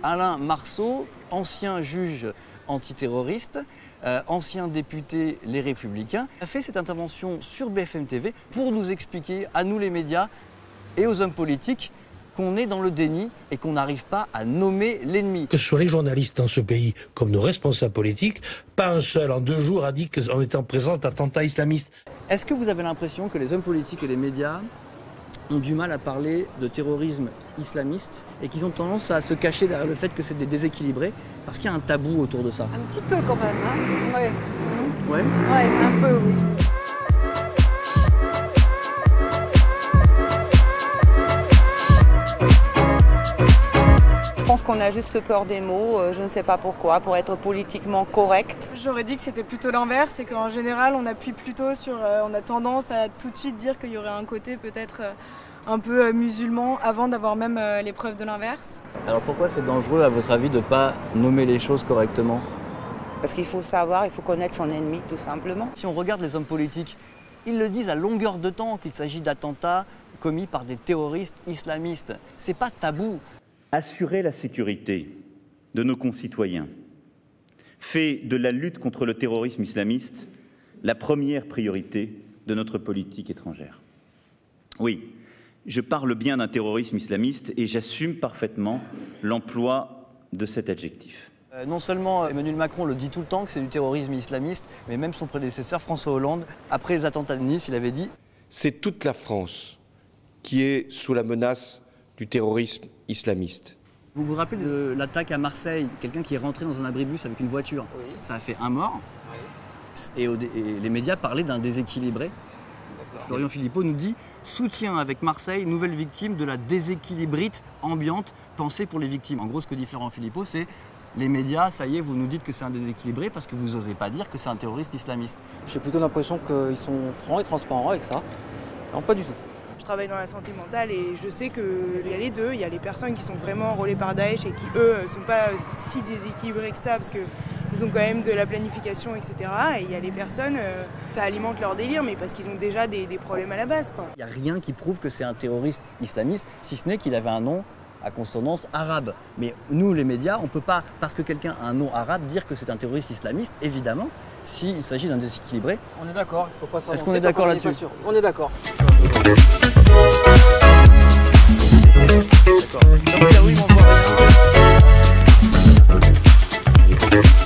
Alain Marceau, ancien juge antiterroriste, ancien député Les Républicains, a fait cette intervention sur BFM TV pour nous expliquer, à nous les médias et aux hommes politiques, qu'on est dans le déni et qu'on n'arrive pas à nommer l'ennemi. Que ce soit les journalistes dans ce pays comme nos responsables politiques, pas un seul en 2 jours a dit qu'en étant présent d'attentats islamistes. Est-ce que vous avez l'impression que les hommes politiques et les médias ont du mal à parler de terrorisme islamiste et qu'ils ont tendance à se cacher derrière le fait que c'est des déséquilibrés parce qu'il y a un tabou autour de ça? Un petit peu quand même, hein. Ouais. Ouais. Ouais, un peu, oui. Je pense qu'on a juste peur des mots, je ne sais pas pourquoi, pour être politiquement correct. J'aurais dit que c'était plutôt l'inverse, c'est qu'en général on appuie plutôt sur, on a tendance à tout de suite dire qu'il y aurait un côté peut-être un peu musulman avant d'avoir même les preuves de l'inverse. Alors pourquoi c'est dangereux à votre avis de ne pas nommer les choses correctement? Parce qu'il faut savoir, il faut connaître son ennemi tout simplement. Si on regarde les hommes politiques, ils le disent à longueur de temps qu'il s'agit d'attentats commis par des terroristes islamistes. C'est pas tabou. Assurer la sécurité de nos concitoyens fait de la lutte contre le terrorisme islamiste la première priorité de notre politique étrangère. Oui, je parle bien d'un terrorisme islamiste et j'assume parfaitement l'emploi de cet adjectif. Non seulement Emmanuel Macron le dit tout le temps que c'est du terrorisme islamiste, mais même son prédécesseur François Hollande, après les attentats de Nice, il avait dit « C'est toute la France qui est sous la menace du terrorisme islamiste. » Vous vous rappelez de l'attaque à Marseille, quelqu'un qui est rentré dans un abribus avec une voiture? Oui. Ça a fait un mort. Oui. Et les médias parlaient d'un déséquilibré. Florian Philippot nous dit « Soutien avec Marseille, nouvelle victime de la déséquilibrite ambiante pensée pour les victimes ». En gros, ce que dit Florian Philippot, c'est « Les médias, ça y est, vous nous dites que c'est un déséquilibré parce que vous n'osez pas dire que c'est un terroriste islamiste ». J'ai plutôt l'impression qu'ils sont francs et transparents avec ça. Non, pas du tout. Je travaille dans la santé mentale et je sais qu'il y a les deux. Il y a les personnes qui sont vraiment enrôlées par Daesh et qui, eux, ne sont pas si déséquilibrés que ça parce qu'ils ont quand même de la planification, etc. Et il y a les personnes, ça alimente leur délire, mais parce qu'ils ont déjà des problèmes à la base, quoi. Il n'y a rien qui prouve que c'est un terroriste islamiste, si ce n'est qu'il avait un nom à consonance arabe. Mais nous, les médias, on ne peut pas, parce que quelqu'un a un nom arabe, dire que c'est un terroriste islamiste, évidemment, s'il s'agit d'un déséquilibré. On est d'accord, il ne faut pas s'avancer. Est-ce qu'on est d'accord là-dessus? On est d'accord. D'accord. Donc, oui, on voit rien.